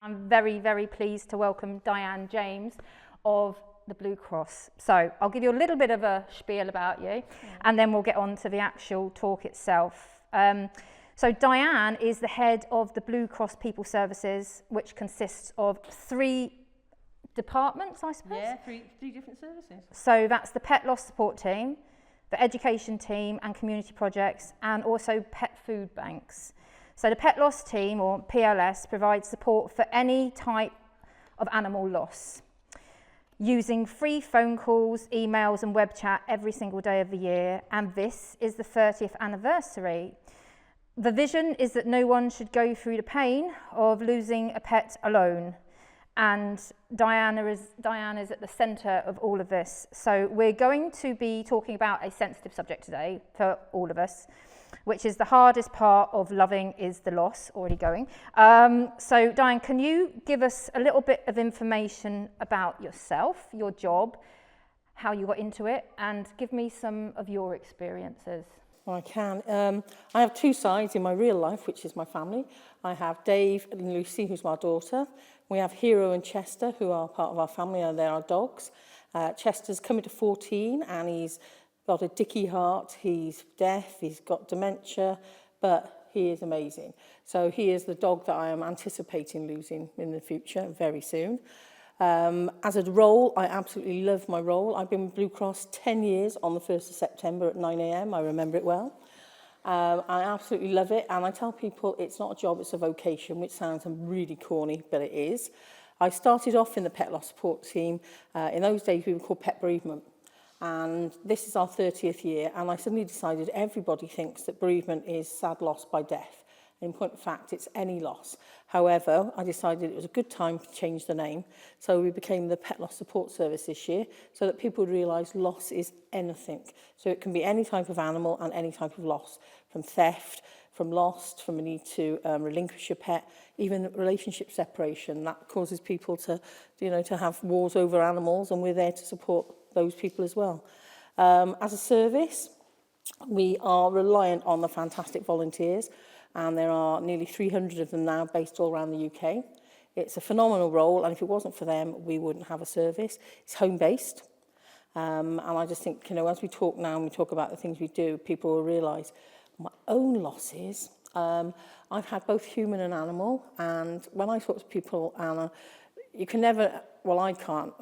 I'm very, very pleased to welcome Diane James of the Blue Cross. So I'll give you a little bit of a spiel about you, and then we'll get on to the actual talk itself. So Diane is the head of the Blue Cross People Services, which consists of 3 departments, I suppose? Yeah, three different services. So that's the pet loss support team, the education team and community projects, and also pet food banks. So the pet loss team, or PLS, provides support for any type of animal loss, using free phone calls, emails and web chat every single day of the year, and this is the 30th anniversary. The vision is that no one should go through the pain of losing a pet alone, and Diane is at the centre of all of this. So we're going to be talking about a sensitive subject today for all of us, which is the hardest part of loving is the loss, already going. So Diane, can you give us a little bit of information about yourself, your job, how you got into it, and give me some of your experiences? I can. I have 2 sides in my real life, which is my family. I have Dave and Lucy, who's my daughter. We have Hero and Chester, who are part of our family, and they're our dogs. Chester's coming to 14, and he's got a dicky heart, he's deaf, he's got dementia, but he is amazing. So he is the dog that I am anticipating losing in the future, very soon. As a role, I absolutely love my role. I've been with Blue Cross 10 years on the 1st of September at 9 a.m. I remember it well. I absolutely love it, and I tell people it's not a job, it's a vocation, which sounds really corny, but it is. I started off in the pet loss support team. In those days, we were called pet bereavement. And this is our 30th year, and I suddenly decided everybody thinks that bereavement is sad loss by death. In point of fact, it's any loss. However, I decided it was a good time to change the name, so we became the Pet Loss Support Service this year, so that people would realise loss is anything. So it can be any type of animal and any type of loss, from theft, from lost, from a need to relinquish your pet, even relationship separation. That causes people to, to have wars over animals, and we're there to support those people as well. As a service, we are reliant on the fantastic volunteers, and there are nearly 300 of them now based all around the UK. It's a phenomenal role, and if it wasn't for them, we wouldn't have a service. It's home-based, and I just think, as we talk now and we talk about the things we do, people will realise my own losses. I've had both human and animal, and when I talk to people, Anna, you can never, well, I can't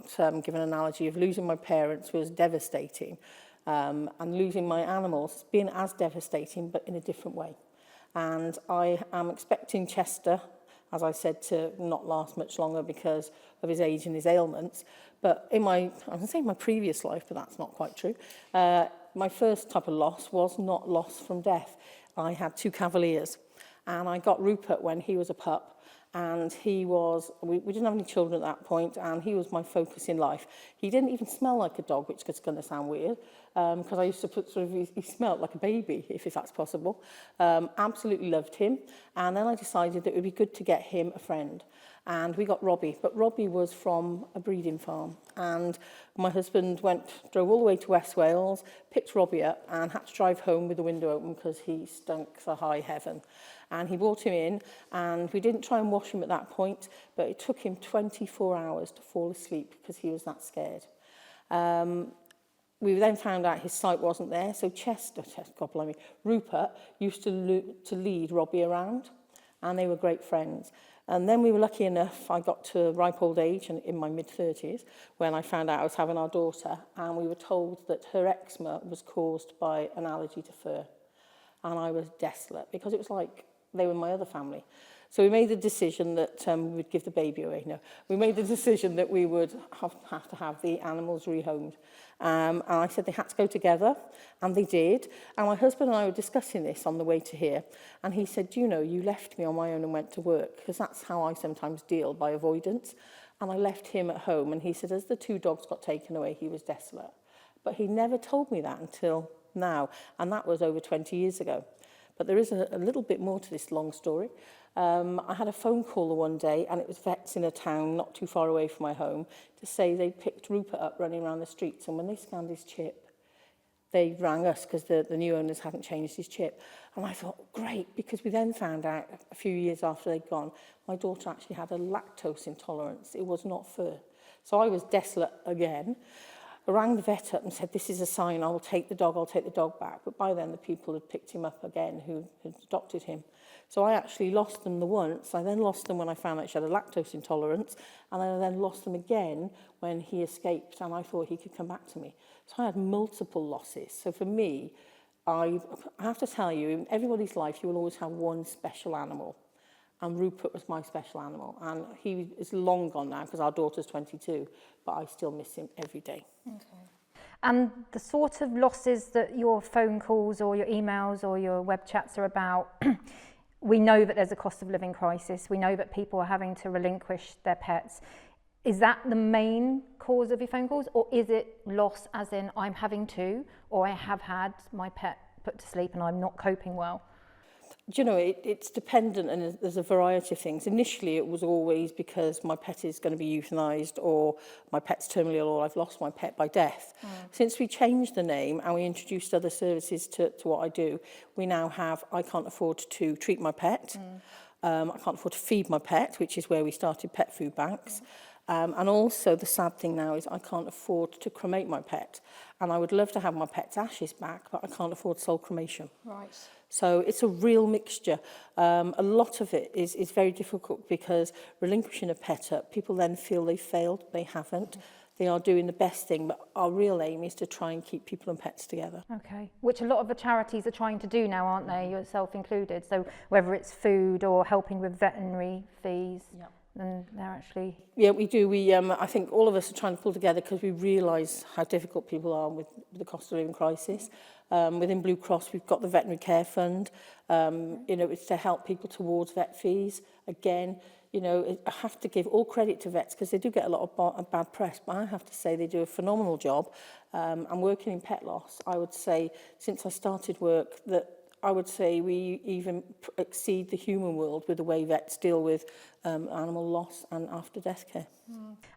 give an analogy of losing my parents was devastating, and losing my animals has been as devastating, but in a different way. And I am expecting Chester, as I said, to not last much longer because of his age and his ailments. But I was going to say my previous life, but that's not quite true. My first type of loss was not loss from death. I had 2 Cavaliers, and I got Rupert when he was a pup. And we didn't have any children at that point, and he was my focus in life. He didn't even smell like a dog, which is going to sound weird, because I used to put he smelled like a baby, if that's possible. Absolutely loved him. And then I decided that it would be good to get him a friend. And we got Robbie, but Robbie was from a breeding farm. And my husband drove all the way to West Wales, picked Robbie up, and had to drive home with the window open because he stunk to high heaven. And he brought him in, and we didn't try and wash him at that point, but it took him 24 hours to fall asleep because he was that scared. We then found out his sight wasn't there, so Rupert used to lead Robbie around, and they were great friends. And then we were lucky enough, I got to ripe old age and in my mid-30s when I found out I was having our daughter, and we were told that her eczema was caused by an allergy to fur. And I was desolate because it was like they were my other family. So we made the decision that we would give the baby away. No, we made the decision that we would have to have the animals rehomed. And I said they had to go together, and they did. And my husband and I were discussing this on the way to here, and he said, you left me on my own and went to work, because that's how I sometimes deal, by avoidance. And I left him at home, and he said, as the 2 dogs got taken away, he was desolate. But he never told me that until now, and that was over 20 years ago. But there is a little bit more to this long story. I had a phone call the one day, and it was vets in a town not too far away from my home, to say they picked Rupert up running around the streets, and when they scanned his chip, they rang us because the new owners hadn't changed his chip. And I thought, great, because we then found out a few years after they'd gone, my daughter actually had a lactose intolerance. It was not fur. So I was desolate again. I rang the vet up and said, this is a sign, I'll take the dog back. But by then the people had picked him up again who had adopted him. So I actually lost them the once. I then lost them when I found out she had a lactose intolerance. And I then lost them again when he escaped and I thought he could come back to me. So I had multiple losses. So for me, I have to tell you, in everybody's life, you will always have one special animal. And Rupert was my special animal. And he is long gone now because our daughter's 22, but I still miss him every day. Okay. And the sort of losses that your phone calls or your emails or your web chats are about, we know that there's a cost of living crisis. We know that people are having to relinquish their pets. Is that the main cause of your phone calls, or is it loss as in I'm having to, or I have had my pet put to sleep and I'm not coping well? Do you know, it's dependent, and there's a variety of things. Initially, it was always because my pet is going to be euthanized, or my pet's terminally ill, or I've lost my pet by death. Since we changed the name and we introduced other services to what I do, we now have, I can't afford to treat my pet. I can't afford to feed my pet, which is where we started pet food banks. And also the sad thing now is I can't afford to cremate my pet. And I would love to have my pet's ashes back, but I can't afford sole cremation. Right. So it's a real mixture. A lot of it is very difficult because relinquishing a pet up, people then feel they failed. They haven't. They are doing the best thing, but our real aim is to try and keep people and pets together. Okay, which a lot of the charities are trying to do now, aren't they, yourself included? So whether it's food or helping with veterinary fees. Yep. And they're actually... Yeah, we do. I think all of us are trying to pull together because we realise how difficult people are with the cost of living crisis. Within Blue Cross, we've got the Veterinary Care Fund. You know, it's to help people towards vet fees. Again, you know, I have to give all credit to vets because they do get a lot of bad press, but I have to say they do a phenomenal job. I'm working in pet loss. I would say since I started work that I would say we even exceed the human world with the way vets deal with animal loss and after-death care.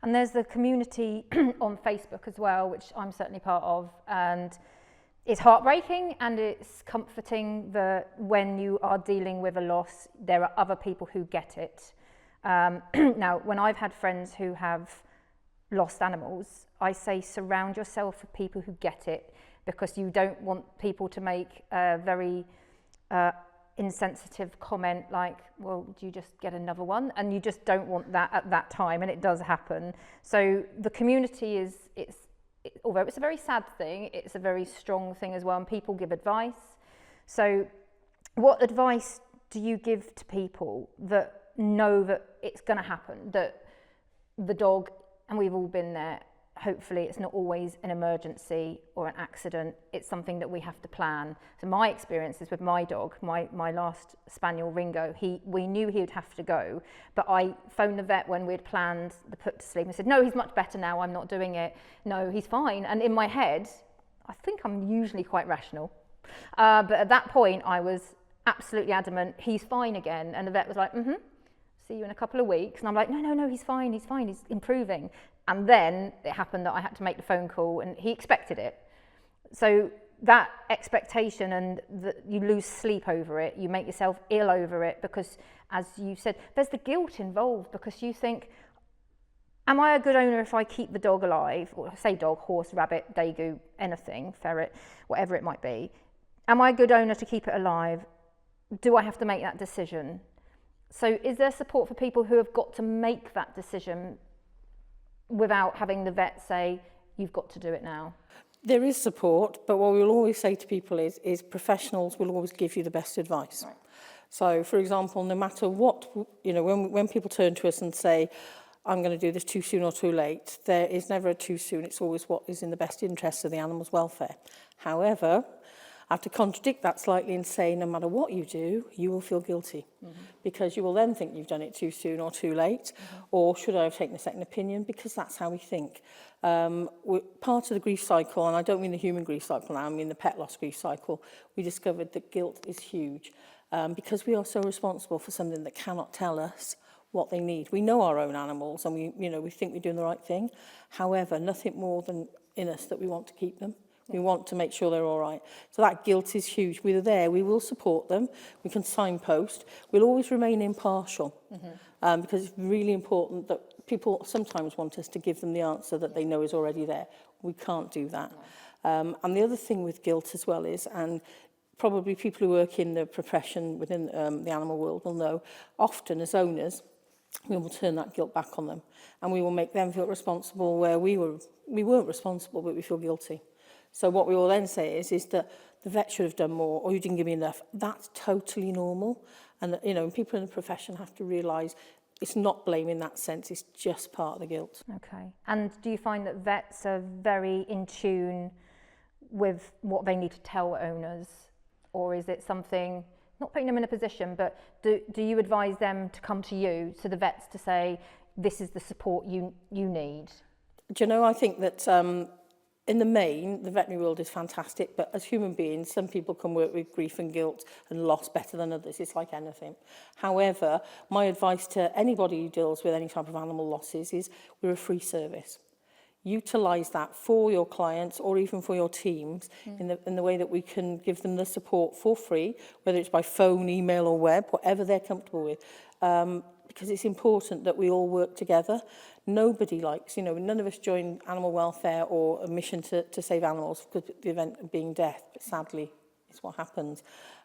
And there's the community on Facebook as well, which I'm certainly part of, and it's heartbreaking and it's comforting that when you are dealing with a loss, there are other people who get it. Now, when I've had friends who have lost animals, I say surround yourself with people who get it, because you don't want people to make a very insensitive comment like, well, do you just get another one? And you just don't want that at that time, and it does happen. So the community is, although it's a very sad thing, it's a very strong thing as well, and people give advice. So what advice do you give to people that know that it's going to happen, that the dog, and we've all been there, hopefully it's not always an emergency or an accident, it's something that we have to plan. So my experiences with my dog, my last spaniel Ringo, we knew he would have to go, but I phoned the vet when we'd planned the put to sleep and said, no, he's much better now, I'm not doing it. No, he's fine. And in my head, I think I'm usually quite rational. But at that point, I was absolutely adamant, he's fine again. And the vet was like, see you in a couple of weeks. And I'm like, no, he's fine, he's improving. And then it happened that I had to make the phone call, and he expected it. So that expectation, and you lose sleep over it, you make yourself ill over it, because as you said, there's the guilt involved, because you think, am I a good owner if I keep the dog alive? Or say dog, horse, rabbit, daegu, anything, ferret, whatever it might be. Am I a good owner to keep it alive? Do I have to make that decision? So is there support for people who have got to make that decision without having the vet say, you've got to do it now? There is support, but what we will always say to people is professionals will always give you the best advice. Right. So, for example, no matter what, you know, when people turn to us and say, I'm going to do this too soon or too late, there is never a too soon. It's always what is in the best interest of the animal's welfare. However, I have to contradict that slightly and say, no matter what you do, you will feel guilty, because you will then think you've done it too soon or too late, or should I have taken a second opinion, because that's how we think. Part of the grief cycle, and I don't mean the human grief cycle now, I mean the pet loss grief cycle, we discovered that guilt is huge, because we are so responsible for something that cannot tell us what they need. We know our own animals, and we think we're doing the right thing. However, nothing more than in us that we want to keep them. We want to make sure they're all right. So that guilt is huge. We're there, we will support them, we can signpost. We'll always remain impartial because it's really important that people sometimes want us to give them the answer that they know is already there. We can't do that. And the other thing with guilt as well is, and probably people who work in the profession within the animal world will know, often as owners, we will turn that guilt back on them and we will make them feel responsible where we weren't responsible, but we feel guilty. So what we will then say is that the vet should have done more, or you didn't give me enough. That's totally normal. And, you know, people in the profession have to realise it's not blame in that sense, it's just part of the guilt. Okay. And do you find that vets are very in tune with what they need to tell owners? Or is it something, not putting them in a position, but do you advise them to come to you, to the vets, to say, this is the support you need? Do you know, I think that in the main, the veterinary world is fantastic, but as human beings, some people can work with grief and guilt and loss better than others. It's like anything. However, my advice to anybody who deals with any type of animal losses is we're a free service. Utilise that for your clients or even for your teams in the way that we can give them the support for free, whether it's by phone, email or web, whatever they're comfortable with. Because it's important that we all work together. Nobody likes, you know, none of us join animal welfare or a mission to save animals because the event of being death, but sadly, it's what happens.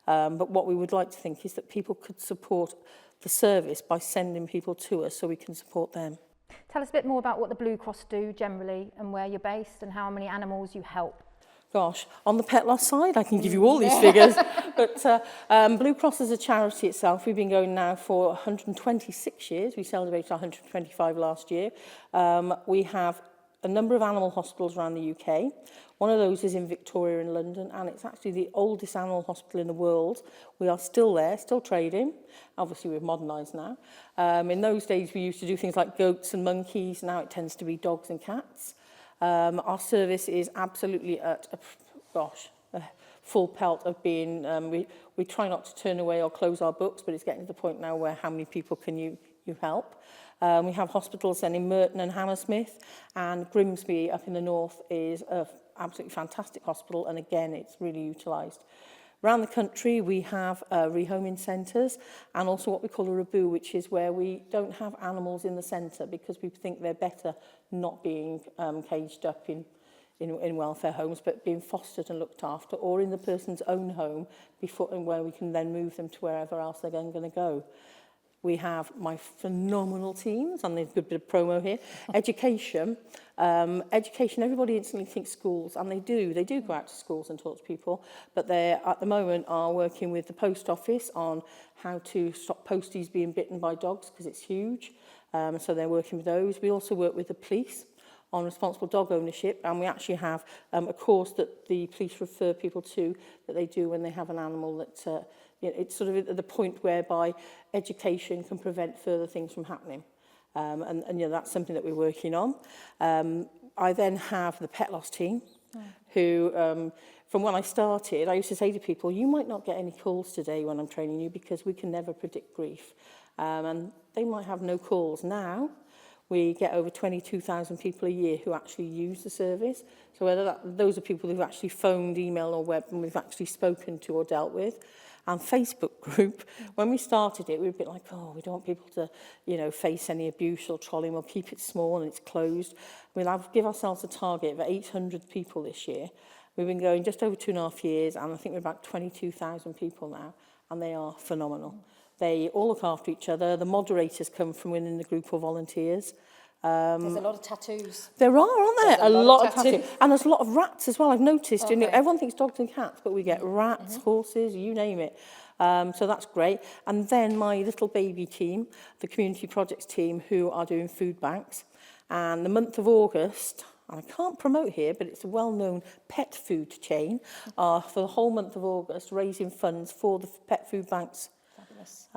But what we would like to think is that people could support the service by sending people to us so we can support them. Tell us a bit more about what the Blue Cross do generally and where you're based and how many animals you help. Gosh, on the pet loss side, I can give you all these figures. But Blue Cross is a charity itself. We've been going now for 126 years. We celebrated our 125 last year. We have a number of animal hospitals around the UK. One of those is in Victoria in London, and it's actually the oldest animal hospital in the world. We are still there, still trading. Obviously, we've modernised now. In those days, we used to do things like goats and monkeys. Now it tends to be dogs and cats. Our service is absolutely at a full pelt of being, we try not to turn away or close our books, but it's getting to the point now where how many people can you help? We have hospitals then in Merton and Hammersmith, and Grimsby up in the north is a absolutely fantastic hospital, and again, it's really utilised. Around the country, we have rehoming centres and also what we call a RABU, which is where we don't have animals in the centre because we think they're better not being caged up in welfare homes, but being fostered and looked after, or in the person's own home, before and where we can then move them to wherever else they're going to go. We have my phenomenal teams, and there's a good bit of promo here. Education, everybody instantly thinks schools, and they do go out to schools and talk to people, but they at the moment are working with the post office on how to stop posties being bitten by dogs, because it's huge. So they're working with those. We also work with the police on responsible dog ownership, and we actually have a course that the police refer people to that they do when they have an animal that it's sort of at the point whereby education can prevent further things from happening. And you know, that's something that we're working on. I then have the pet loss team, who, from when I started, I used to say to people, you might not get any calls today when I'm training you because we can never predict grief. And they might have no calls. Now, we get over 22,000 people a year who actually use the service. So whether those are people who've actually phoned, email or web and we've actually spoken to or dealt with. And Facebook group, when we started it, we were a bit like, oh, we don't want people to, you know, face any abuse or trolling. We'll keep it small and it's closed. We'll give ourselves a target of 800 people this year. We've been going just over 2.5 years, and I think we're about 22,000 people now, and they are phenomenal. They all look after each other. The moderators come from within the group or volunteers. There's a lot of tattoos. There are, aren't there? There's a lot of tattoos. And there's a lot of rats as well, I've noticed. Okay. You know, everyone thinks dogs and cats, but we get rats, horses, you name it. So that's great. And then my little baby team, the community projects team, who are doing food banks. And the month of August, and I can't promote here, but it's a well-known pet food chain, for the whole month of August, raising funds for the pet food banks. Fabulous.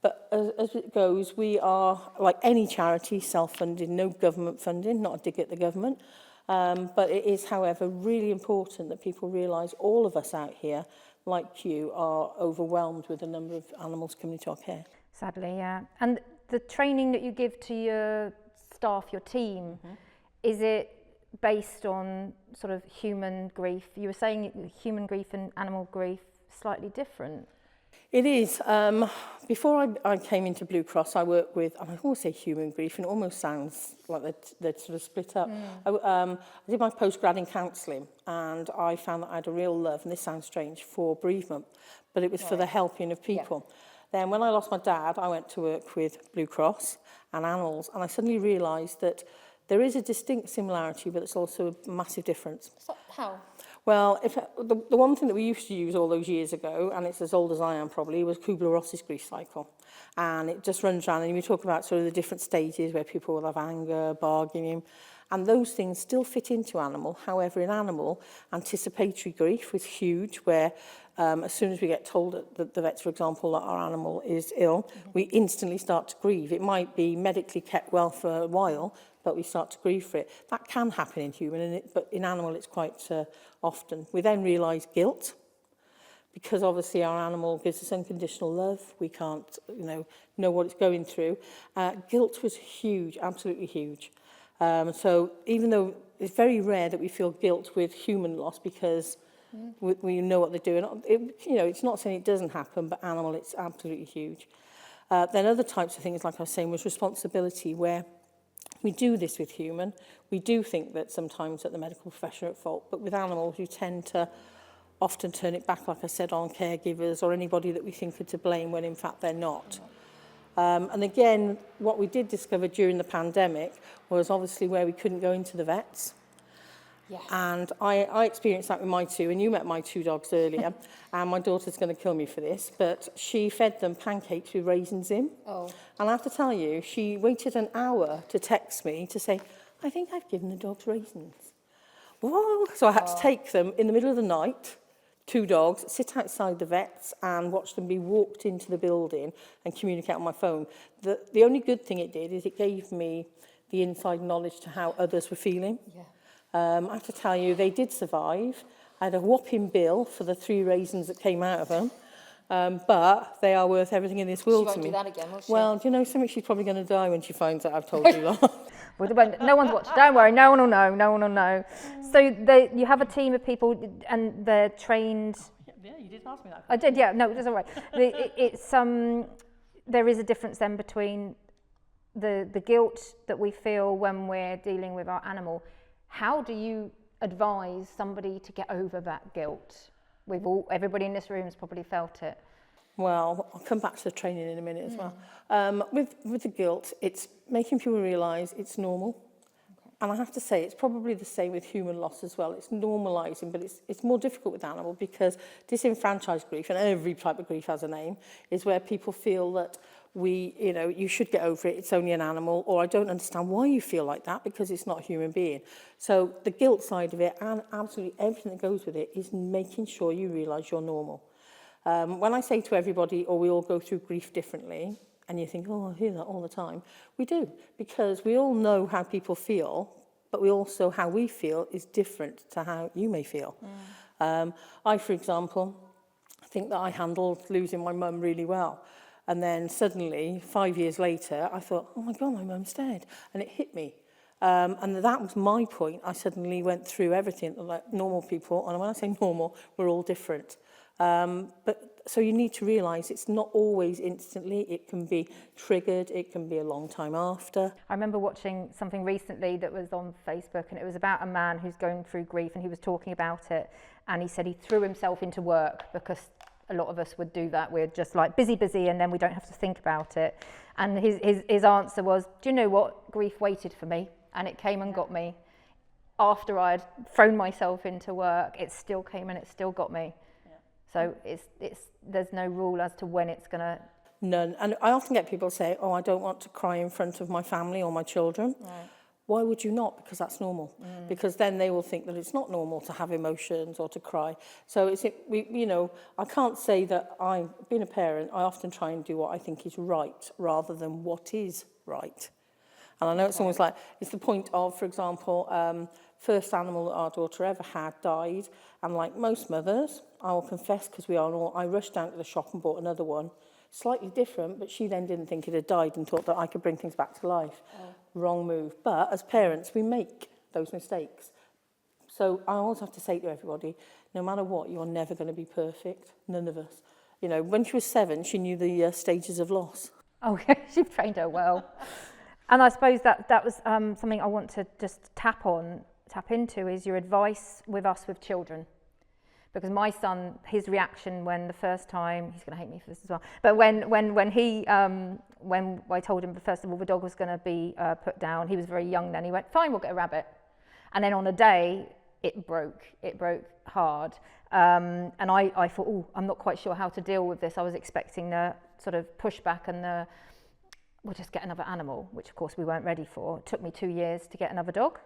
But as it goes, we are, like any charity, self-funded, no government funding, not a dig at the government. But it is, however, really important that people realise all of us out here, like you, are overwhelmed with the number of animals coming into our care. Sadly, yeah. And the training that you give to your staff, your team, is it based on sort of human grief. You were saying human grief and animal grief slightly different. It is. Before I came into Blue Cross, I worked with, and I always say human grief, and it almost sounds like they're sort of split up. I did my postgrad in counselling, and I found that I had a real love, and this sounds strange, for bereavement, but it was for the helping of people. Then when I lost my dad, I went to work with Blue Cross and animals, and I suddenly realised that there is a distinct similarity, but it's also a massive difference. So, how? Well, the one thing that we used to use all those years ago, and it's as old as I am probably, was Kubler-Ross's grief cycle. And it just runs around, and we talk about sort of the different stages where people will have anger, bargaining, and those things still fit into animal. However, in animal, anticipatory grief was huge, where as soon as we get told that the vets, for example, that our animal is ill, we instantly start to grieve. It might be medically kept well for a while, but we start to grieve for it. That can happen in human, but in animal it's quite often. We then realise guilt, because obviously our animal gives us unconditional love. We can't, know what it's going through. Guilt was huge, absolutely huge. So even though it's very rare that we feel guilt with human loss, because we know what they're doing. It's not saying it doesn't happen, but animal, it's absolutely huge. Then other types of things, like I was saying, was responsibility, where we do this with human. We do think that sometimes that the medical profession are at fault, but with animals, you tend to often turn it back, like I said, on caregivers or anybody that we think are to blame when in fact they're not. And again, what we did discover during the pandemic was obviously where we couldn't go into the vets. Yeah. And I experienced that with my two, and you met my two dogs earlier, and my daughter's going to kill me for this, but she fed them pancakes with raisins in. Oh. And I have to tell you, she waited an hour to text me to say, I think I've given the dogs raisins. Whoa! So I had to take them in the middle of the night, two dogs, sit outside the vets and watch them be walked into the building and communicate on my phone. The only good thing it did is it gave me the inside knowledge to how others were feeling. Yeah. I have to tell you, they did survive. I had a whopping bill for the 3 raisins that came out of them, but they are worth everything in this world to me. She won't do that again, will she? Well, do you know something? She's probably going to die when she finds out I've told you that. No one's watching. Don't worry, no one will know. No one will know. So you have a team of people, and they're trained. Yeah, you did ask me that. I did. Yeah, no, it's all right. It's there is a difference then between the guilt that we feel when we're dealing with our animal. How do you advise somebody to get over that guilt? Everybody in this room has probably felt it. Well, I'll come back to the training in a minute as well. With the guilt, it's making people realise it's normal. Okay. And I have to say, it's probably the same with human loss as well. It's normalising, but it's more difficult with animal, because disenfranchised grief, and every type of grief has a name, is where people feel that you should get over it, it's only an animal, or I don't understand why you feel like that, because it's not a human being. So the guilt side of it, and absolutely everything that goes with it, is making sure you realise you're normal. When I say to everybody, we all go through grief differently, and you think, I hear that all the time. We do, because we all know how people feel, but how we feel is different to how you may feel. I, for example, think that I handled losing my mum really well. And then suddenly, 5 years later, I thought, oh my God, my mum's dead. And it hit me. And that was my point. I suddenly went through everything like normal people. And when I say normal, we're all different. So you need to realise it's not always instantly. It can be triggered. It can be a long time after. I remember watching something recently that was on Facebook, and it was about a man who's going through grief, and he was talking about it. And he said he threw himself into work, because a lot of us would do that. We're just like busy, and then we don't have to think about it. And his answer was, do you know what? Grief waited for me, and it came and got me. After I'd thrown myself into work, it still came and it still got me. So there's no rule as to when it's going to... None. And I often get people say, I don't want to cry in front of my family or my children. Right. Why would you not? Because that's normal. Because then they will think that it's not normal to have emotions or to cry. So I can't say that being a parent, I often try and do what I think is right rather than what is right. And I know it's almost like, it's the point of, for example, first animal that our daughter ever had died. And like most mothers, I will confess, because I rushed down to the shop and bought another one. Slightly different, but she then didn't think it had died and thought that I could bring things back to life. Wrong move. But as parents, we make those mistakes. So I always have to say to everybody, no matter what, you're never going to be perfect. None of us. You know, when she was 7, she knew the stages of loss. Oh, yeah, you've trained her well. And I suppose that was something I want to just tap into is your advice with children. Because my son, his reaction when the first time, he's going to hate me for this as well, but when I told him, first of all, the dog was going to be put down, he was very young then, he went, fine, we'll get a rabbit. And then on a day, it broke hard. And I thought, oh, I'm not quite sure how to deal with this. I was expecting the sort of pushback and we'll just get another animal, which of course we weren't ready for. It took me 2 years to get another dog.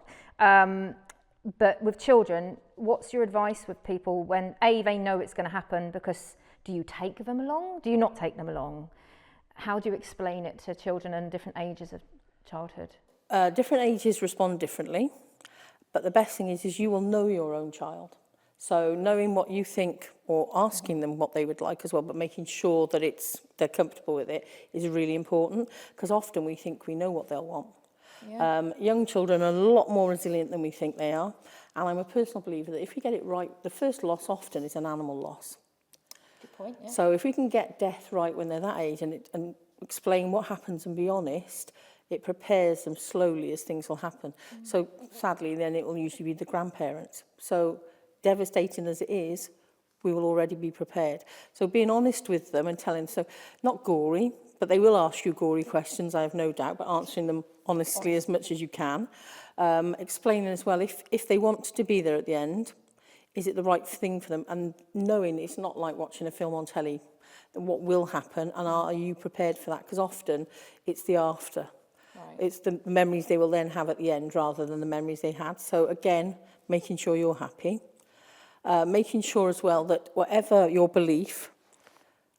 But with children, what's your advice with people when they know it's going to happen? Because do you take them along? Do you not take them along? How do you explain it to children in different ages of childhood? Different ages respond differently, but the best thing is you will know your own child. So knowing what you think or asking them what they would like as well, but making sure that they're comfortable with it is really important, because often we think we know what they'll want. Yeah. Young children are a lot more resilient than we think they are, and I'm a personal believer that if we get it right, the first loss often is an animal loss. Good point, yeah. So if we can get death right when they're that age and explain what happens and be honest, it prepares them slowly as things will happen. So sadly, then it will usually be the grandparents. So devastating as it is, we will already be prepared. So being honest with them and telling, so not gory, but they will ask you gory questions, I have no doubt, but answering them honestly as much as you can. Explaining as well, if they want to be there at the end, is it the right thing for them? And knowing it's not like watching a film on telly, what will happen, and are you prepared for that? Because often it's the after. Right. It's the memories they will then have at the end rather than the memories they had. So again, making sure you're happy. Making sure as well that whatever your belief,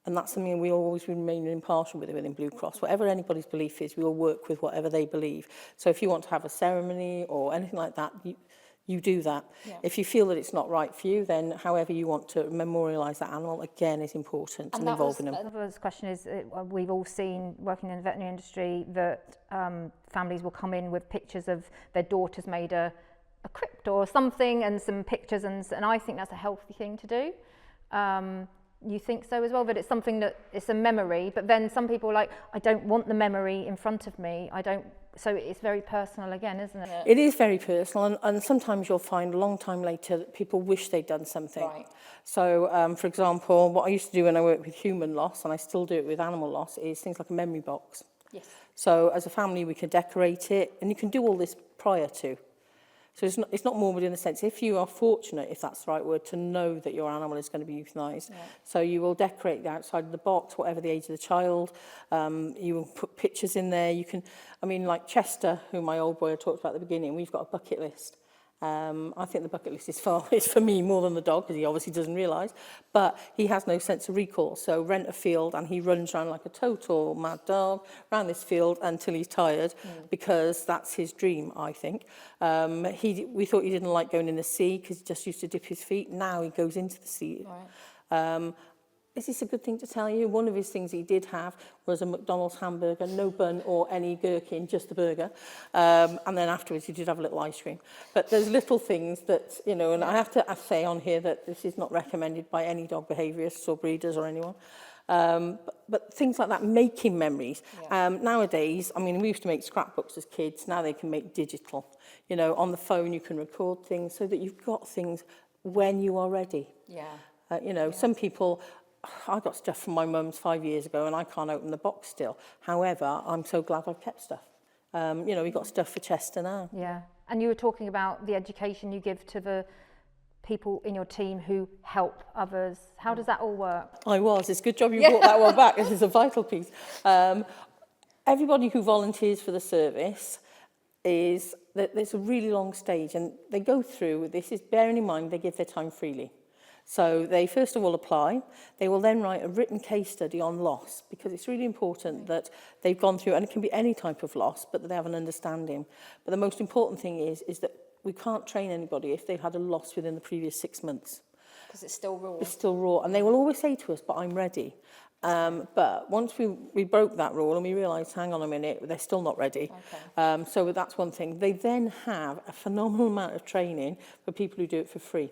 and that's something we always remain impartial with within Blue Cross, whatever anybody's belief is, we will work with whatever they believe. So if you want to have a ceremony or anything like that, you do that. Yeah. If you feel that it's not right for you, then however you want to memorialise that animal, again, is important and involving them. Another question is, we've all seen, working in the veterinary industry, that families will come in with pictures of their daughters made a crypt or something and some pictures, and I think that's a healthy thing to do. You think so as well, that it's something that it's a memory, but then some people are like, I don't want the memory in front of me. So it's very personal again, isn't it? It is very personal, and sometimes you'll find a long time later that people wish they'd done something. Right. So, for example, what I used to do when I worked with human loss, and I still do it with animal loss, is things like a memory box. Yes. So as a family, we can decorate it, and you can do all this prior to. So it's not morbid in the sense, if you are fortunate, if that's the right word, to know that your animal is going to be euthanised. Yeah. So you will decorate the outside of the box, whatever the age of the child. You will put pictures in there. You can, like Chester, who my old boy talked about at the beginning, we've got a bucket list. I think the bucket list is for me more than the dog, because he obviously doesn't realise, but he has no sense of recall. So rent a field and he runs around like a total mad dog around this field until he's tired, because that's his dream, I think. We thought he didn't like going in the sea because he just used to dip his feet. Now he goes into the sea. Right. Is this a good thing to tell you? One of his things he did have was a McDonald's hamburger, no bun or any gherkin, just the burger. And then afterwards he did have a little ice cream. But there's little things that, and I have to say on here that this is not recommended by any dog behaviourists or breeders or anyone. But things like that, making memories. Yeah. Nowadays, we used to make scrapbooks as kids. Now they can make digital. On the phone you can record things so that you've got things when you are ready. Yeah. Some people... I got stuff from my mum's 5 years ago and I can't open the box still. However, I'm so glad I've kept stuff. We've got stuff for Chester now. Yeah. And you were talking about the education you give to the people in your team who help others. How does that all work? It's a good job you brought that one back. This is a vital piece. Everybody who volunteers for the service there's a really long stage, and they go through, this is bearing in mind they give their time freely. So they first of all apply. They will then write a written case study on loss, because it's really important that they've gone through, and it can be any type of loss, but that they have an understanding. But the most important thing is that we can't train anybody if they've had a loss within the previous 6 months. Because it's still raw. It's still raw. And they will always say to us, but I'm ready. But once we broke that rule and we realised, hang on a minute, they're still not ready. Okay. So that's one thing. They then have a phenomenal amount of training for people who do it for free.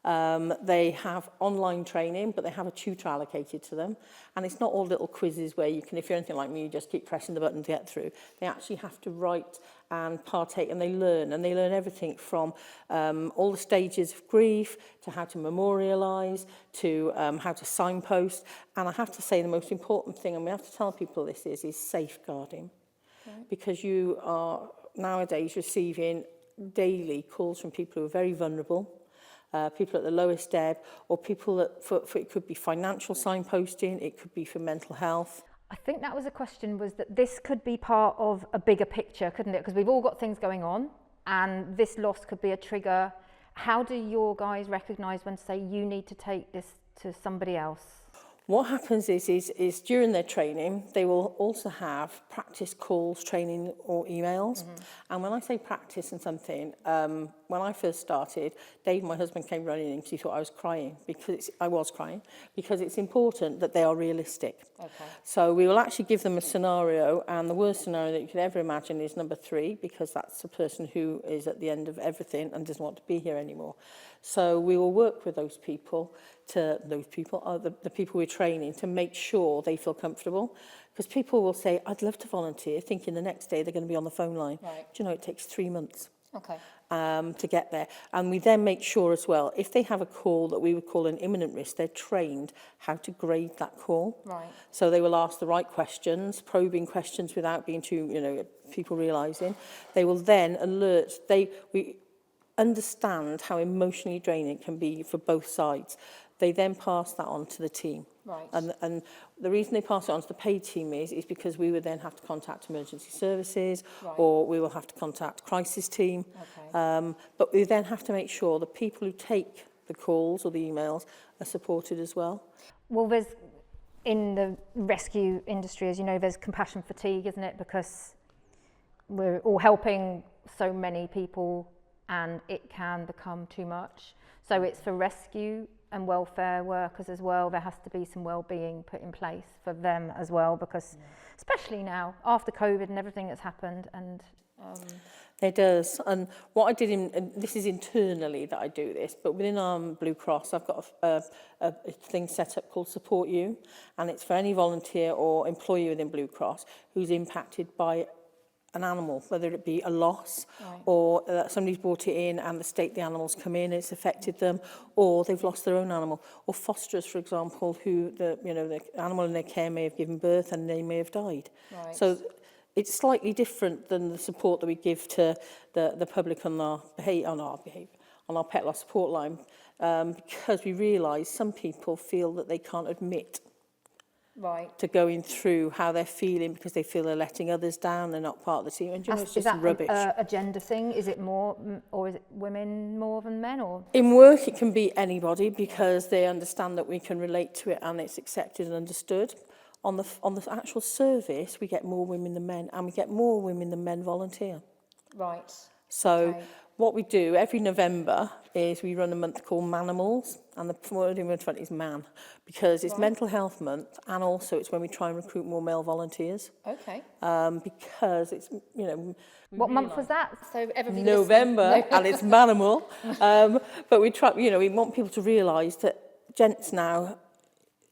They have online training, but they have a tutor allocated to them. And it's not all little quizzes where you can, if you're anything like me, you just keep pressing the button to get through. They actually have to write and partake, and they learn. And they learn everything from all the stages of grief, to how to memorialise, to how to signpost. And I have to say the most important thing, and we have to tell people this is safeguarding. Right. Because you are nowadays receiving daily calls from people who are very vulnerable, people at the lowest ebb, or people that for it could be financial signposting, it could be for mental health. I think that was a question, was that this could be part of a bigger picture, couldn't it? Because we've all got things going on, and this loss could be a trigger. How do your guys recognise when to say you need to take this to somebody else? What happens is during their training, they will also have practice calls, training or emails. And when I say practice and something, when I first started, Dave, my husband, came running in because he thought I was crying, because I was crying, because it's important that they are realistic. Okay. So we will actually give them a scenario, and the worst scenario that you could ever imagine is number 3, because that's the person who is at the end of everything and doesn't want to be here anymore. So we will work with those people, the people we're training, to make sure they feel comfortable. Because people will say, I'd love to volunteer, thinking the next day they're going to be on the phone line. Right. Do you know, it takes 3 months. Okay. To get there. And we then make sure as well, if they have a call that we would call an imminent risk, they're trained how to grade that call. Right. So they will ask the right questions, probing questions without being too, people realising. They will then alert, we understand how emotionally draining it can be for both sides. They then pass that on to the team. Right. And the reason they pass it on to the paid team is because we would then have to contact emergency services, Right. or we will have to contact crisis team. Okay. But we then have to make sure the people who take the calls or the emails are supported as well. Well, there's, in the rescue industry, as you know, there's compassion fatigue, isn't it? Because we're all helping so many people and it can become too much. So it's for rescue and welfare workers as well. There has to be some well-being put in place for them as well, because especially now after COVID and everything that's happened. And It does. And what I did, and this is internally that I do this, but within Blue Cross, I've got a thing set up called Support You, and it's for any volunteer or employee within Blue Cross who's impacted by an animal, whether it be a loss, Right. or somebody's brought it in and the state the animal's come in, it's affected them, or they've lost their own animal, or fosterers, for example, who the animal in their care may have given birth and they may have died. Right. So it's slightly different than the support that we give to the public on our pet loss support line, because we realise some people feel that they can't admit Right. to going through how they're feeling because they feel they're letting others down, they're not part of the team. And it's is just that rubbish. a gender thing? Is it more, or is it women more than men? Or In work, it can be anybody because they understand that we can relate to it and it's accepted and understood. On the actual service, we get more women than men, and we get more women than men volunteer. Right. So Okay. what we do every November is we run a month called Manimals, and the word in front is man, because it's Right. mental health month, and also it's when we try and recruit more male volunteers, Okay. because it's, what month was that? So everybody November, and it's Manimal. But we try, we want people to realise that gents now,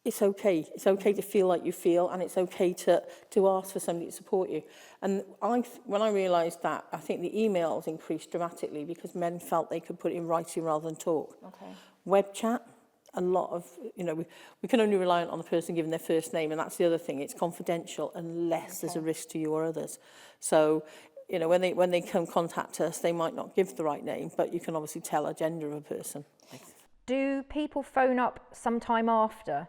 it's okay. It's okay to feel like you feel, and it's okay to ask for somebody to support you. And when I realised that, I think the emails increased dramatically because men felt they could put it in writing rather than talk. Okay. Web chat, a lot of, we can only rely on the person giving their first name, and that's the other thing. It's confidential unless there's a risk to you or others. So, when they come contact us, they might not give the right name, but you can obviously tell a gender of a person. Do people phone up sometime after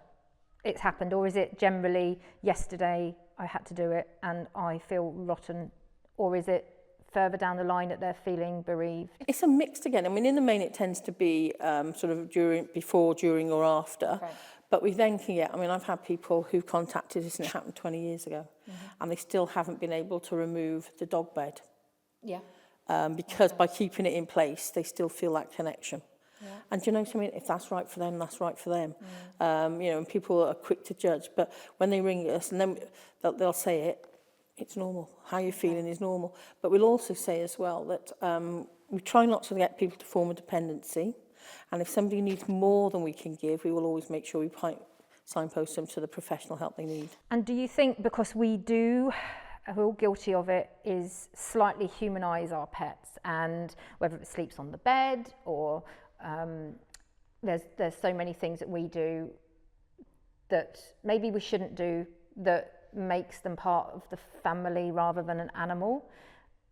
it's happened, or is it generally yesterday I had to do it and I feel rotten, or is it further down the line that they're feeling bereaved? It's a mixed again. I mean, in the main, it tends to be sort of before, during, or after. Right. But we then can get, I've had people who contacted us and it happened 20 years ago, and they still haven't been able to remove the dog bed. Yeah. Because by keeping it in place, they still feel that connection. And do you know something? If that's right for them, that's right for them. You know, and people are quick to judge, but when they ring us and then they'll say it, it's normal. How you're feeling is normal. But we'll also say as well that we try not to get people to form a dependency. And if somebody needs more than we can give, we will always make sure we signpost them to the professional help they need. And do you think, because we're all guilty of it, is slightly humanise our pets, and whether it sleeps on the bed or there's so many things that we do that maybe we shouldn't do, that makes them part of the family rather than an animal.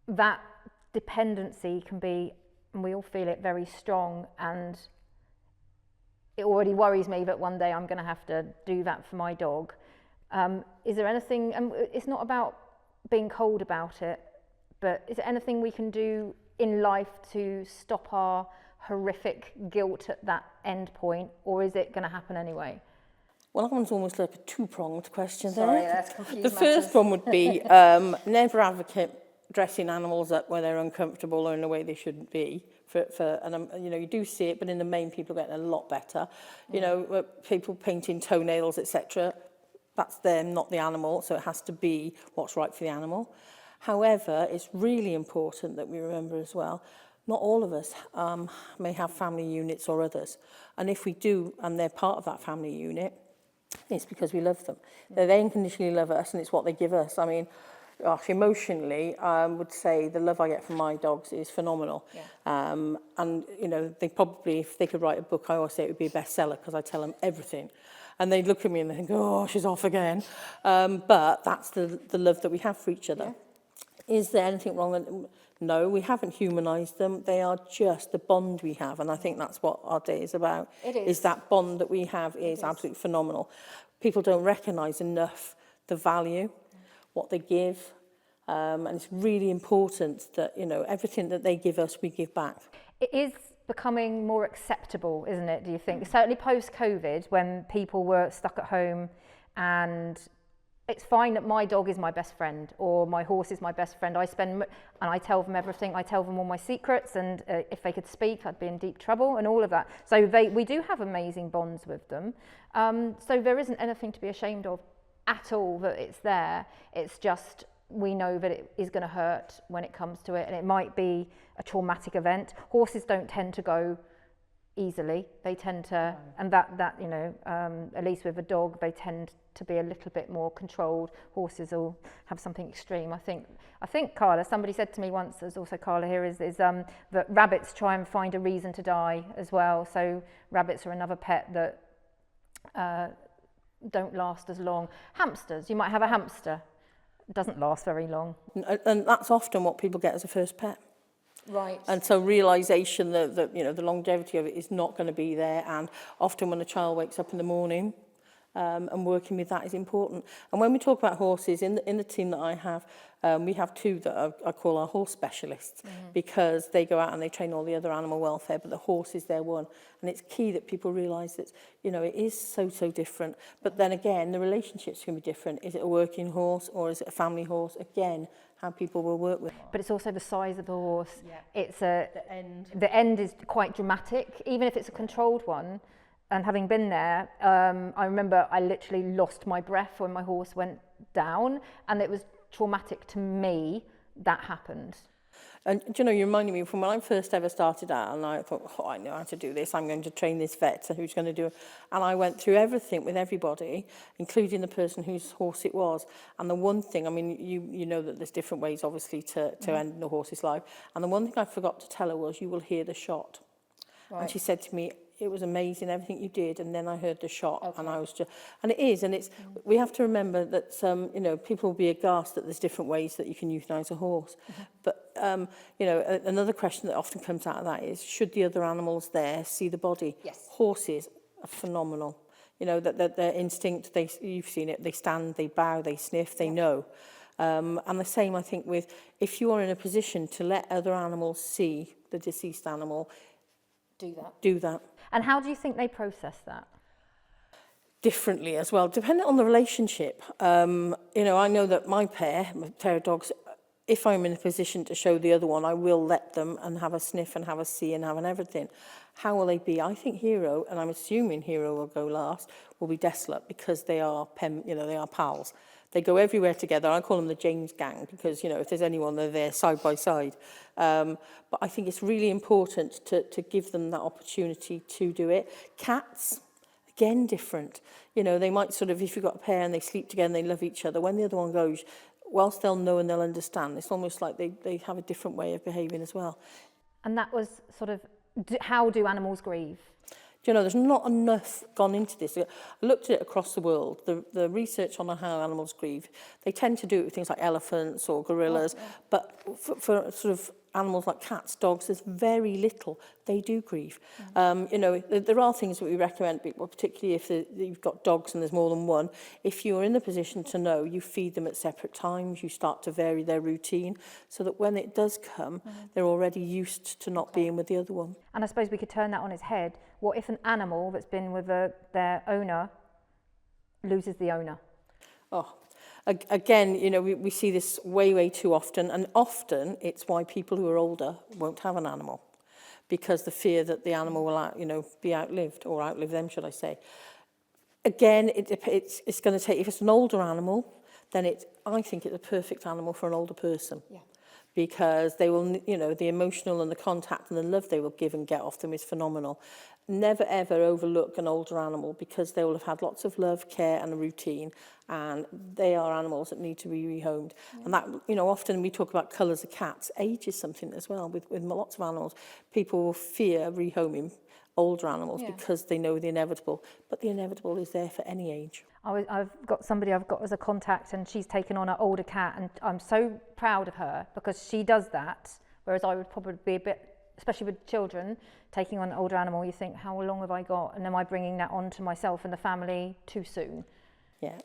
That dependency can be, and we all feel it, very strong, and it already worries me that one day I'm going to have to do that for my dog. Is there anything, and it's not about being cold about it, but is there anything we can do in life to stop our horrific guilt at that end point, or is it going to happen anyway? Well, that one's almost like a two-pronged question Sorry, there. that's confused The first one would be never advocate dressing animals up where they're uncomfortable or in a way they shouldn't be. And you know, you do see it, but in the main, people are getting a lot better. You know, people painting toenails, etc. That's them, not the animal, so it has to be what's right for the animal. However, it's really important that we remember as well, not all of us may have family units or others. And if we do, and they're part of that family unit, it's because we love them. They unconditionally love us, and it's what they give us. I mean, gosh, emotionally, I would say the love I get from my dogs is phenomenal. And, you know, they probably, if they could write a book, I always say it would be a bestseller because I tell them everything. And they'd look at me and they think, oh, she's off again. But that's the love that we have for each other. Is there anything wrong with them? No, we haven't humanised them. They are just the bond we have. And I think that's what our day is about. It is. Is that bond that we have is absolutely phenomenal. People don't recognise enough the value, what they give. And it's really important that, you know, everything that they give us, we give back. It is becoming more acceptable, isn't it, do you think? Certainly post-COVID, when people were stuck at home, and it's fine that my dog is my best friend or my horse is my best friend. And I tell them everything. I tell them all my secrets, and if they could speak, I'd be in deep trouble and all of that. So we do have amazing bonds with them. So there isn't anything to be ashamed of at all that it's there. It's just, we know that it is going to hurt when it comes to it, and it might be a traumatic event. Horses don't tend to go easily. They tend to, and that you know, at least with a dog, they tend to be a little bit more controlled. Horses will have something extreme. I think Carla, somebody said to me once, there's also Carla here, is that rabbits try and find a reason to die as well. So rabbits are another pet that don't last as long. Hamsters, you might have a hamster. It doesn't last very long. And that's often what people get as a first pet. Right. And so realisation that you know, the longevity of it is not going to be there. And often when a child wakes up in the morning, and working with that is important. And when we talk about horses, in the team that I have, we have two that I call our horse specialists, because they go out and they train all the other animal welfare, but the horse is their one. And it's key that people realise that, you know, it is so different. But then again, the relationships can be different. Is it a working horse or is it a family horse? Again, how people will work with. But it's also the size of the horse. Yeah. It's The end. the end is quite dramatic, even if it's a controlled one. And having been there, I remember I literally lost my breath when my horse went down, and it was traumatic to me that happened. And do you know, you reminded me from when I first ever started out, and I thought, oh, I know how to do this. I'm going to train this vet, so who's going to do it? And I went through everything with everybody, including the person whose horse it was. And the one thing, I mean, you know that there's different ways, obviously, to end the horse's life. And the one thing I forgot to tell her was, you will hear the shot. Right. And she said to me, it was amazing, everything you did, and then I heard the shot, and I was just, and it is, and it's, we have to remember that, you know, people will be aghast that there's different ways that you can euthanize a horse. But, you know, another question that often comes out of that is, should the other animals there see the body? Yes. Horses are phenomenal. You know, that their instinct, you've seen it, they stand, they bow, they sniff, they know. And the same, I think, with, if you are in a position to let other animals see the deceased animal, do that. And how do you think they process that? Differently as well, depending on the relationship. You know, I know that my pair of dogs, if I'm in a position to show the other one, I will let them and have a sniff and have a see and have an everything. How will they be? I think Hero, and I'm assuming Hero will go last, will be desolate because they are they are pals. They go everywhere together. I call them the James gang because, if there's anyone, they're there side by side. But I think it's really important to give them that opportunity to do it. Cats, again, different. They might sort of, if you've got a pair and they sleep together and they love each other, when the other one goes, whilst they'll know and they'll understand, it's almost like they have a different way of behaving as well. And that was sort of, how do animals grieve? There's not enough gone into this. I looked at it across the world. The research on how animals grieve, they tend to do it with things like elephants or gorillas, but for sort of animals like cats, dogs, there's very little. They do grieve. There are things that we recommend people, particularly if you've got dogs and there's more than one. If you're in the position to know, you feed them at separate times, you start to vary their routine so that when it does come, they're already used to not being with the other one. And I suppose we could turn that on its head. What if an animal that's been with their owner loses the owner? Oh, again, we see this way, way too often. And often it's why people who are older won't have an animal, because the fear that the animal will, be outlived, or outlive them, should I say. Again, it's going to take, if it's an older animal, then I think it's a perfect animal for an older person. Yeah. Because they will, the emotional and the contact and the love they will give and get off them is phenomenal. Never ever overlook an older animal because they will have had lots of love, care and a routine, and they are animals that need to be rehomed. Yeah. And that, often we talk about colours of cats. Age is something as well with lots of animals. People will fear rehoming older animals because they know the inevitable, but the inevitable is there for any age. I've got somebody I've got as a contact, and she's taken on an older cat, and I'm so proud of her because she does that, whereas I would probably be a bit, especially with children, taking on an older animal, you think, how long have I got? And am I bringing that on to myself and the family too soon? Yeah.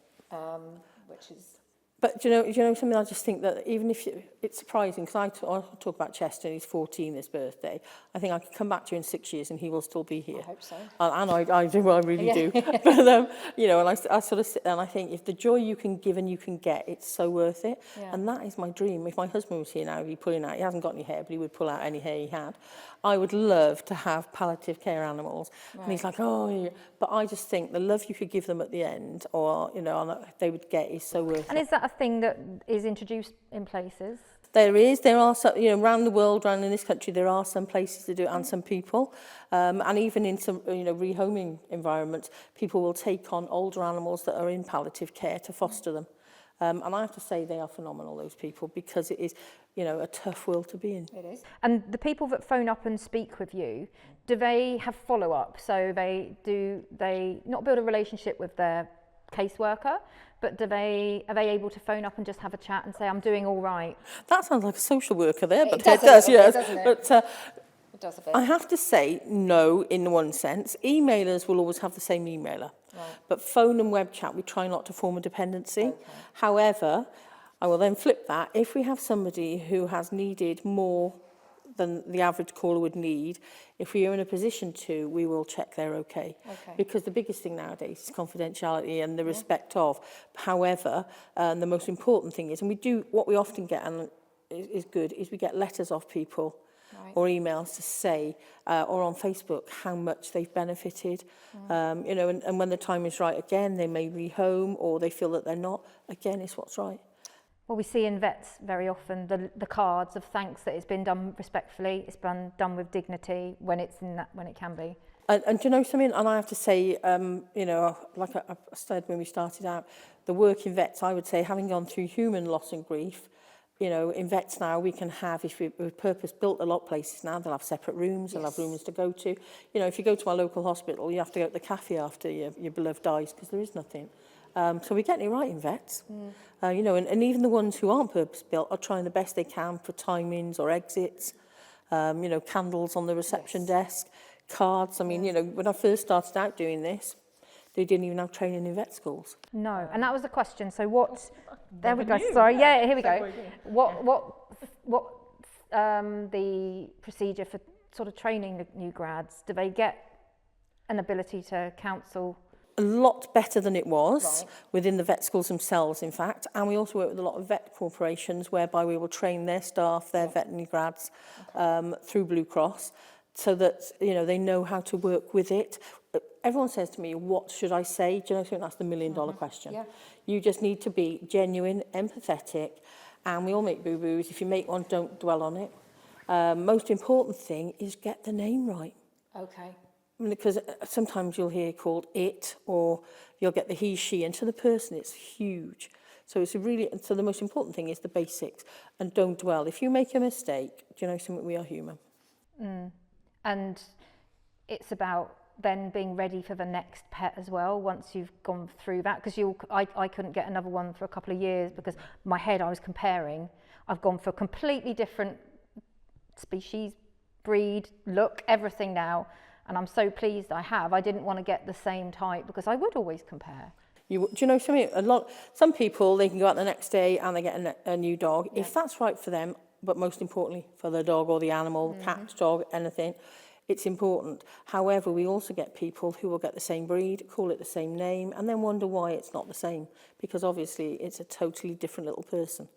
Which is... But do you know something? I just think that even if it's surprising, because I talk about Chester, he's 14 this birthday. I think I could come back to you in 6 years and he will still be here. I hope so. And I do, I really do. But and I sort of sit there and I think if the joy you can give and you can get, it's so worth it. Yeah. And that is my dream. If my husband was here now, he'd be pulling out. He hasn't got any hair, but he would pull out any hair he had. I would love to have palliative care animals. Right. And he's like, oh, yeah. But I just think the love you could give them at the end, or they would get, is so worth it. And is that a thing that is introduced in places? There are some, around the world, around in this country, there are some places to do it and some people. And even in some, rehoming environments, people will take on older animals that are in palliative care to foster them. And I have to say they are phenomenal, those people, because it is, a tough world to be in. It is. And the people that phone up and speak with you, do they have follow-up? So do they not build a relationship with their caseworker, but are they able to phone up and just have a chat and say, I'm doing all right? That sounds like a social worker there, but it does, yes. Doesn't it? But it does a bit. I have to say no in one sense. Emailers will always have the same emailer. Right. But phone and web chat, we try not to form a dependency. Okay. However, I will then flip that. If we have somebody who has needed more than the average caller would need, if we are in a position to, we will check they're okay. Because the biggest thing nowadays is confidentiality and the respect of. However, the most important thing is, and we do, what we often get, and is good, is we get letters off people or emails to say, or on Facebook, how much they've benefited. And when the time is right, again, they may rehome or they feel that they're not. Again, it's what's right. Well, we see in vets very often the cards of thanks that it's been done respectfully, it's been done with dignity when it can be. And do you know something? And I have to say, like I said when we started out, the work in vets, I would say, having gone through human loss and grief, in vets now we can have, if we've purpose-built a lot of places now, they'll have separate rooms, they'll have rooms to go to. If you go to our local hospital, you have to go to the cafe after your beloved dies because there is nothing. So we're getting it right in vets. And even the ones who aren't purpose-built are trying the best they can for timings or exits, candles on the reception desk, cards. I mean, when I first started out doing this, they didn't even have training in vet schools. No, and that was the question. So what, there we go, sorry, yeah, here we go. What the procedure for sort of training the new grads? Do they get an ability to counsel? A lot better than it was within the vet schools themselves, in fact. And we also work with a lot of vet corporations whereby we will train their staff, their veterinary grads, through Blue Cross. so that, you know, they know how to work with it. Everyone says to me, what should I say? Do you know, I think that's the million-dollar question. Yeah. You just need to be genuine, empathetic, and we all make boo-boos. If you make one, don't dwell on it. Most important thing is get the name right. Okay. Because sometimes you'll hear called it, or you'll get the he, she, and to the person it's huge. So it's so the most important thing is the basics, and don't dwell. If you make a mistake, do you know something? We are human. And it's about then being ready for the next pet as well once you've gone through that, because I couldn't get another one for a couple of years because my head I was comparing. I've gone for a completely different species, breed, look, everything now, and I'm so pleased I have. I didn't want to get the same type because I would always compare. Do you know something? Some people, they can go out the next day and they get a new dog. If that's right for them, but most importantly for the dog or the animal, cat, dog, anything, it's important. However, we also get people who will get the same breed, call it the same name, and then wonder why it's not the same, because obviously it's a totally different little person.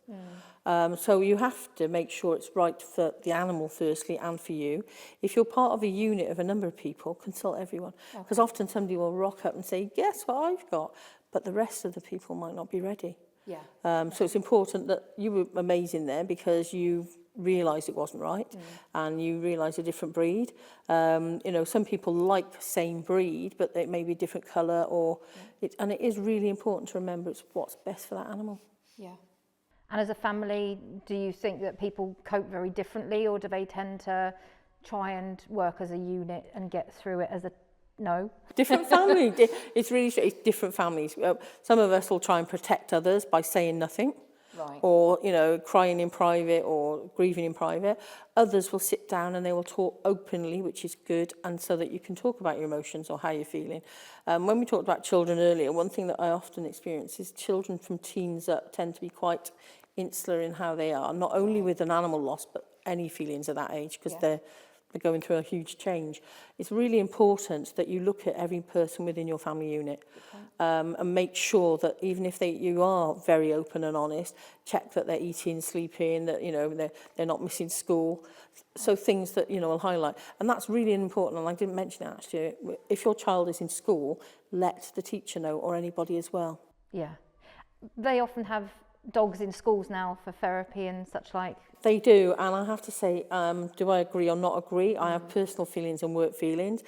So you have to make sure it's right for the animal firstly and for you. If you're part of a unit of a number of people, consult everyone, because often somebody will rock up and say, guess what I've got, but the rest of the people might not be ready. Yeah. So it's important that you were amazing there because you realised it wasn't right and you realised a different breed. You know, some people like same breed, but it may be a different colour, or and it is really important to remember it's what's best for that animal. Yeah. And as a family, do you think that people cope very differently, or do they tend to try and work as a unit and get through it as a no? Different family. It's really it's different families. Some of us will try and protect others by saying nothing. Right. Or, you know, crying in private or grieving in private. Others will sit down and they will talk openly, which is good, and so that you can talk about your emotions or how you're feeling. When we talked about children earlier, one thing that I often experience is children from teens up tend to be quite insular in how they are, not only with an animal loss, but any feelings at that age, because they're going through a huge change. It's really important that you look at every person within your family unit and make sure that even if you are very open and honest, check that they're eating, sleeping, that, you know, they're not missing school. So things that, you know, will highlight. And that's really important, and I didn't mention it actually. If your child is in school, let the teacher know, or anybody as well. Yeah. They often have dogs in schools now for therapy and such like. They do, and I have to say, do I agree or not agree? I have personal feelings and work feelings.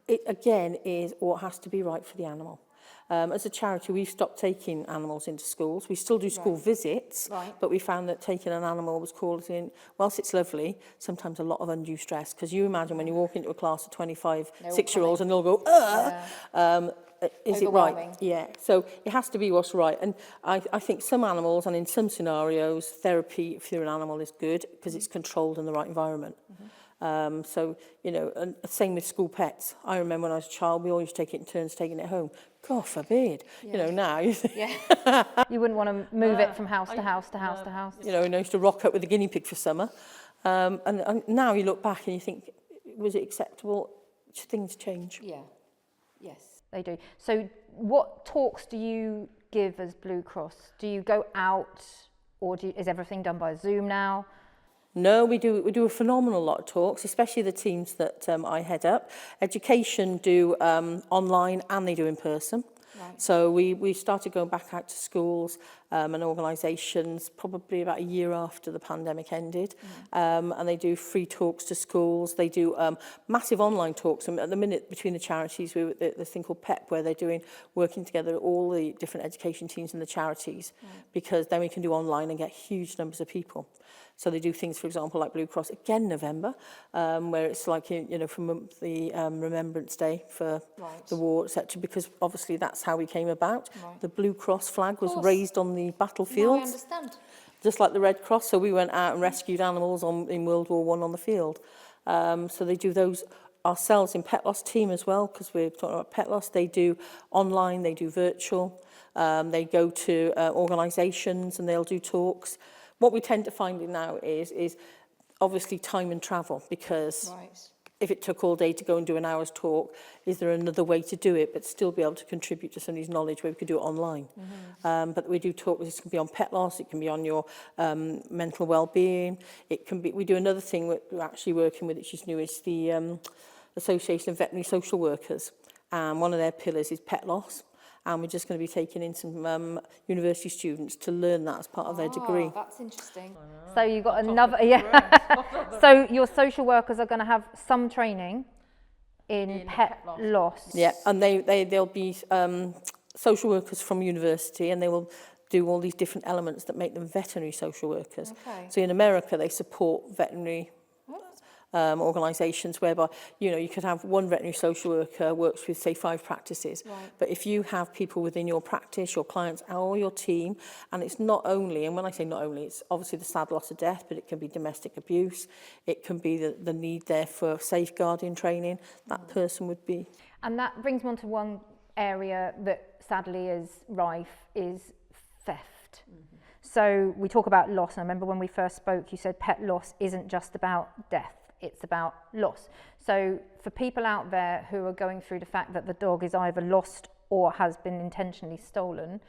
It, again, is what has to be right for the animal. As a charity, we've stopped taking animals into schools. We still do school visits, but we found that taking an animal was causing, whilst it's lovely, sometimes a lot of undue stress. Because you imagine when you walk into a class of 25 6-year-olds and they'll go, is it right? Yeah, so it has to be what's right. And I think some animals, and in some scenarios, therapy for an animal is good because it's controlled in the right environment. So, you know, and same with school pets. I remember when I was a child, we always used to take it in turns taking it home. God forbid. You know, now you think, You wouldn't want to move it from house to house to house to house. you know, and I used to rock up with a guinea pig for summer. And now you look back and you think, was it acceptable? Things change. Yeah. Yes. They do. So what talks do you give as Blue Cross? Do you go out, or is everything done by Zoom now? No, we do a phenomenal lot of talks, especially the teams that I head up. Education do online and they do in person. Right. So we started going back out to schools and organisations probably about a year after the pandemic ended. And they do free talks to schools. They do massive online talks. And at the minute, between the charities, there's thing called PEP, where they're working together all the different education teams and the charities, because then we can do online and get huge numbers of people. So they do things, for example, like Blue Cross, again, November, where it's like, you know, from the Remembrance Day for the war, etc., because obviously that's how we came about. The Blue Cross flag was raised on the battlefield. I understand. Just like the Red Cross. So we went out and rescued animals in World War I on the field. So they do those ourselves in Pet Loss team as well, because we're talking about Pet Loss. They do online, they do virtual. They go to organisations and they'll do talks. What we tend to find now is obviously time and travel, because if it took all day to go and do an hour's talk, is there another way to do it but still be able to contribute to somebody's knowledge where we could do it online? But we do talk, this can be on pet loss, it can be on your mental well-being, it can be, we do another thing we're actually working with, which is new, is the Association of Veterinary Social Workers. And one of their pillars is pet loss. And we're just going to be taking in some university students to learn that as part of their degree. That's interesting. So you've got another, yeah. So your social workers are going to have some training in pet loss. Yeah, and they'll be social workers from university, and they will do all these different elements that make them veterinary social workers. Okay. So in America, they support veterinary organisations whereby, you know, you could have one veterinary social worker works with, say, 5 practices. Right. But if you have people within your practice, your clients, or your team, and it's not only, and when I say not only, it's obviously the sad loss of death, but it can be domestic abuse, it can be the need there for safeguarding training, that person would be. And that brings me on to one area that sadly is rife, is theft. So we talk about loss, and I remember when we first spoke, you said pet loss isn't just about death, it's about loss. So for people out there who are going through the fact that the dog is either lost or has been intentionally stolen,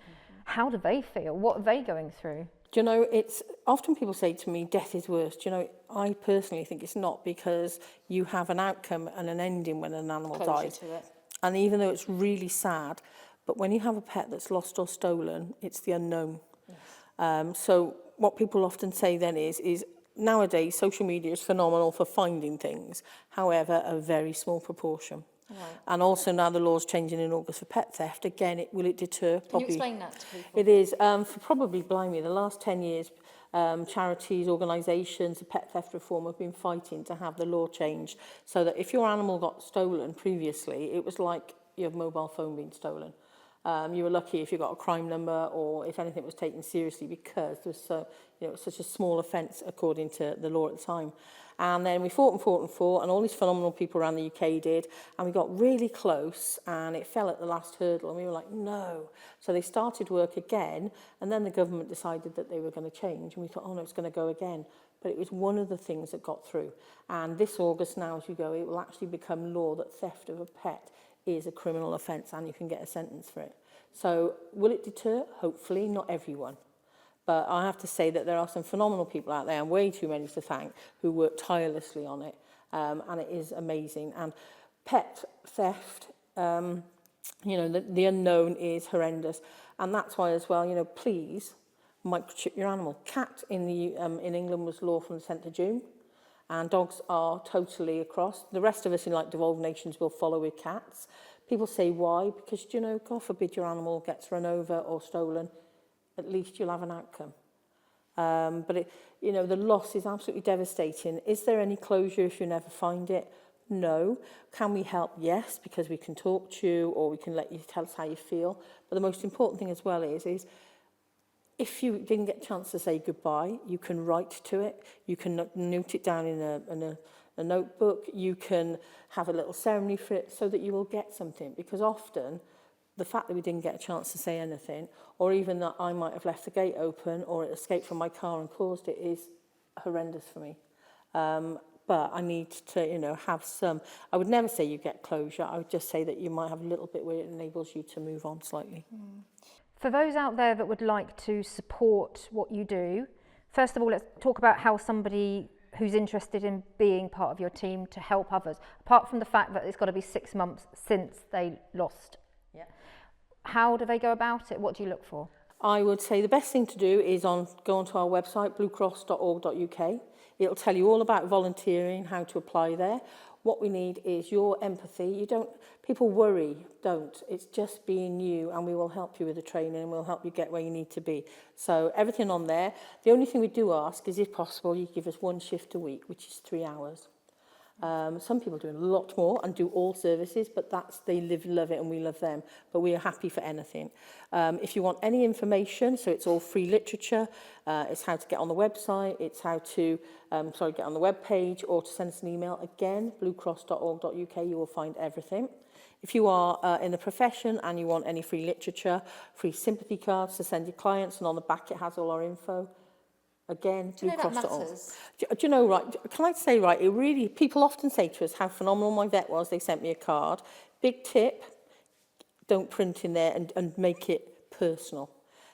how do they feel? What are they going through? Do you know, it's often people say to me, death is worse. Do you know, I personally think it's not, because you have an outcome and an ending when an animal Closure dies. to it. And even though it's really sad, but when you have a pet that's lost or stolen, it's the unknown. Yes. So what people often say then is nowadays social media is phenomenal for finding things, however, a very small proportion. Right. And also now the law's changing in August for pet theft. Again, will it deter? Can Probably. you explain that to people? It is. For probably, blimey, the last 10 years, charities, organisations, the pet theft reform have been fighting to have the law changed so that if your animal got stolen previously, it was like your mobile phone being stolen. You were lucky if you got a crime number or if anything was taken seriously, because there was so, you know, such a small offence according to the law at the time. And then we fought and fought and fought, and all these phenomenal people around the UK did, and we got really close, and it fell at the last hurdle, and we were like, no. So they started work again, and then the government decided that they were going to change, and we thought, oh no, it's going to go again. But it was one of the things that got through. And this August now, as you go, it will actually become law that theft of a pet is a criminal offence, and you can get a sentence for it. So will it deter? Hopefully, not everyone. But I have to say that there are some phenomenal people out there, and way too many to thank, who work tirelessly on it. And it is amazing. And pet theft, you know, the unknown is horrendous. And that's why as well, you know, please microchip your animal. Cat in England was lawful on the 10th of June. And dogs are totally across. The rest of us in like devolved nations will follow with cats. People say why? Because, you know, God forbid your animal gets run over or stolen, at least you'll have an outcome. But, it, you know, the loss is absolutely devastating. Is there any closure if you never find it? No. Can we help? Yes, because we can talk to you or we can let you tell us how you feel. But the most important thing as well is if you didn't get a chance to say goodbye, you can write to it. You can note it down in a notebook. You can have a little ceremony for it so that you will get something. Because often, the fact that we didn't get a chance to say anything, or even that I might have left the gate open or it escaped from my car and caused it, is horrendous for me. But I need to, you know, have some... I would never say you get closure. I would just say that you might have a little bit where it enables you to move on slightly. For those out there that would like to support what you do, first of all, let's talk about how somebody who's interested in being part of your team to help others, apart from the fact that it's got to be 6 months since they lost. Yeah. How do they go about it? What do you look for? I would say the best thing to do is go onto our website, bluecross.org.uk. It'll tell you all about volunteering, how to apply there. What we need is your empathy. People worry, don't. It's just being you, and we will help you with the training and we'll help you get where you need to be. So everything on there. The only thing we do ask is, if possible, you give us 1 shift a week, which is 3 hours. Some people do a lot more and do all services, but they love it and we love them. But we are happy for anything. If you want any information, so it's all free literature, it's how to get on the website, it's how to get on the web page, or to send us an email. Again, bluecross.org.uk, you will find everything. If you are in the profession and you want any free literature, free sympathy cards to send your clients, and on the back it has all our info, Again, Do you know that bluecross.org. matters? Do you know, right, can I say, right, it really, people often say to us how phenomenal my vet was. They sent me a card. Big tip, don't print in there and make it personal.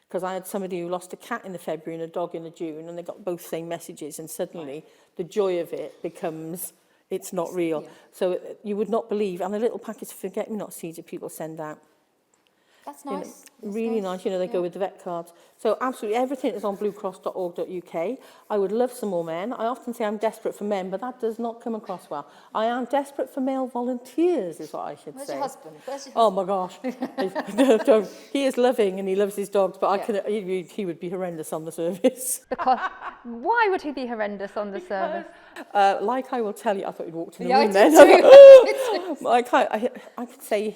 Because I had somebody who lost a cat in the February and a dog in the June, and they got both same messages, and suddenly the joy of it becomes, it's not real. Yeah. So you would not believe, and a little packet of forget-me-not seeds that people send out. That's You know, nice. That's really nice, you know, they go with the vet cards. So absolutely everything is on bluecross.org.uk. I would love some more men. I often say I'm desperate for men, but that does not come across well. I am desperate for male volunteers, is what I should Where's say. your husband? Where's your Oh husband? my gosh. Don't. He is loving and he loves his dogs, but Yeah. he would be horrendous on the service. Because why would he be horrendous on the service? Like I will tell you, I thought you'd walked in the Yeah, I room did then. too. I could say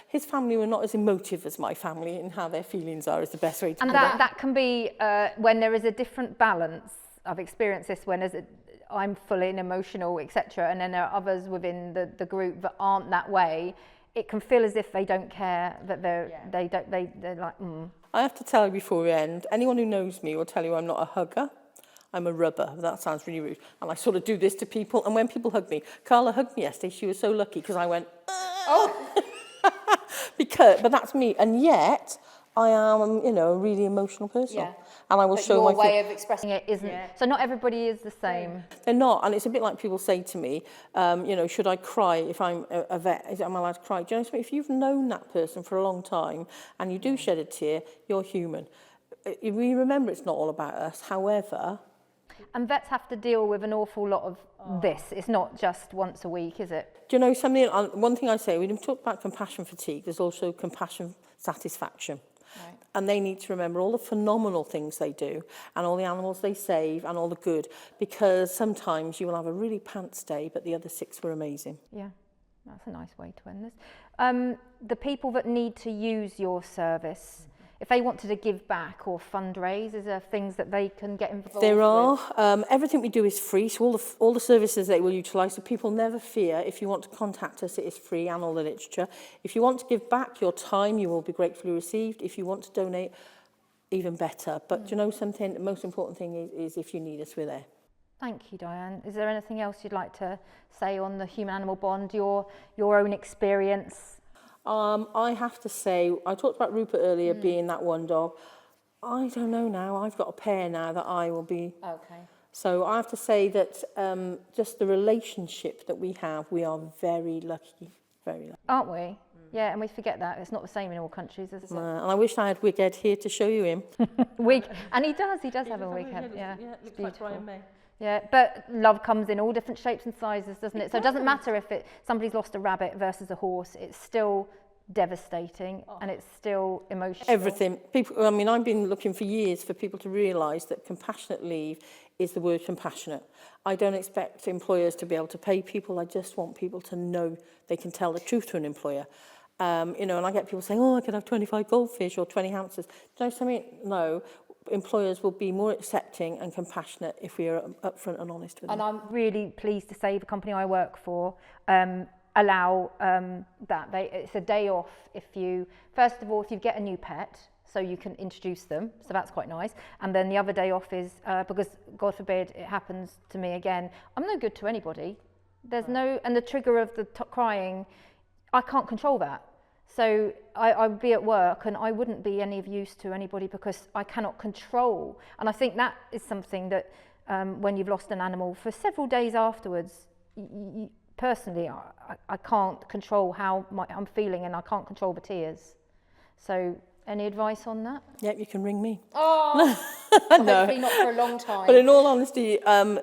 his family were not as emotive as my family, and how their feelings are is the best way to And put it. that can be when there is a different balance. I've experienced this when I'm full in emotional, etc. And then there are others within the group that aren't that way. It can feel as if they don't care, that they're like, I have to tell you before we end, anyone who knows me will tell you I'm not a hugger. I'm a rubber. That sounds really rude. And I sort of do this to people. And when people hug me, Carla hugged me yesterday. She was so lucky because I went, oh. But that's me. And yet, I am, you know, a really emotional person. Yeah. And I will But show your my way of expressing it isn't. So not everybody is the same. They're not, and it's a bit like people say to me, you know, should I cry if I'm a vet? Am I allowed to cry? Do you know something? If you've known that person for a long time and you do shed a tear, you're human. We remember it's not all about us. However, And vets have to deal with an awful lot of this. It's not just once a week, is it? do you know something? One thing I say, we didn't talk about compassion fatigue. There's also compassion satisfaction. Right. And they need to remember all the phenomenal things they do and all the animals they save and all the good, because sometimes you will have a really pants day, but the other 6 were amazing. Yeah, that's a nice way to end this. The people that need to use your service, if they wanted to give back or fundraise, is there things that they can get involved There with? are. Everything we do is free, so all the services they will utilise, so people never fear. If you want to contact us, it is free, and all the literature. If you want to give back your time, you will be gratefully received. If you want to donate, even better. But do you know something? The most important thing is if you need us, we're there. Thank you, Diane. Is there anything else you'd like to say on the human-animal bond, your own experience? I have to say, I talked about Rupert earlier being that one dog. I don't know now. I've got a pair now that I will be. Okay. So I have to say that just the relationship that we have, we are very lucky, very lucky. Aren't we? Yeah, and we forget that. It's not the same in all countries, is it? And I wish I had Wighead here to show you him. And he does have a weekend. Yeah, looks it's beautiful. like Brian May. Yeah, but love comes in all different shapes and sizes, doesn't it? So it doesn't matter if somebody's lost a rabbit versus a horse. It's still devastating and it's still emotional. Everything. People. I mean, I've been looking for years for people to realise that compassionate leave is the word compassionate. I don't expect employers to be able to pay people. I just want people to know they can tell the truth to an employer. You know, and I get people saying, oh, I could have 25 goldfish or 20 hamsters. Do you know something? No. Employers will be more accepting and compassionate if we are upfront and honest with them. And I'm really pleased to say the company I work for allow that. It's a day off if you, first of all, if you get a new pet, so you can introduce them, so that's quite nice. And then the other day off is, because God forbid it happens to me again, I'm no good to anybody. There's no, and the trigger of the crying, I can't control that. So I'd be at work and I wouldn't be any of use to anybody because I cannot control. And I think that is something that when you've lost an animal, for several days afterwards, personally, I can't control how I'm feeling and I can't control the tears. So any advice on that? Yep, you can ring me. Oh, No. hopefully not for a long time. But in all honesty,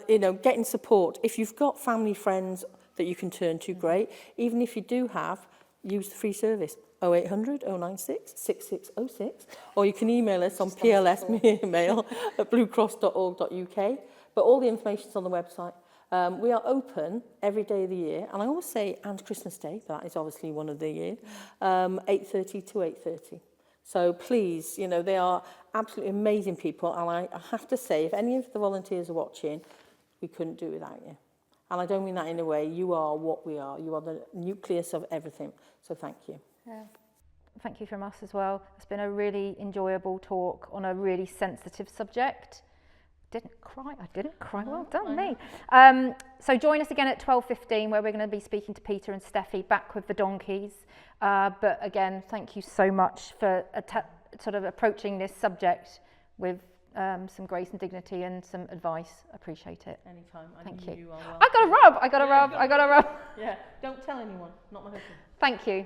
you know, getting support. If you've got family, friends that you can turn to, great. Even if you do have, use the free service 0800 096 6606, or you can email us on pls@bluecross.org.uk. But all the information's on the website. We are open every day of the year, and I always say, and Christmas Day, but that is obviously one of the year, 8:30 to 8:30. So please, you know, they are absolutely amazing people, and I have to say, if any of the volunteers are watching, we couldn't do it without you. And I don't mean that in a way. You are what we are. You are the nucleus of everything. So thank you. Yeah. Thank you from us as well. It's been a really enjoyable talk on a really sensitive subject. Didn't cry. Well done, me. So join us again at 12:15, where we're going to be speaking to Peter and Steffi back with the donkeys. But again, thank you so much for sort of approaching this subject with some grace and dignity and some advice. Appreciate it. Anytime. Thank you. Are well. I got a rub. Yeah, don't tell anyone. Not my husband. Thank you.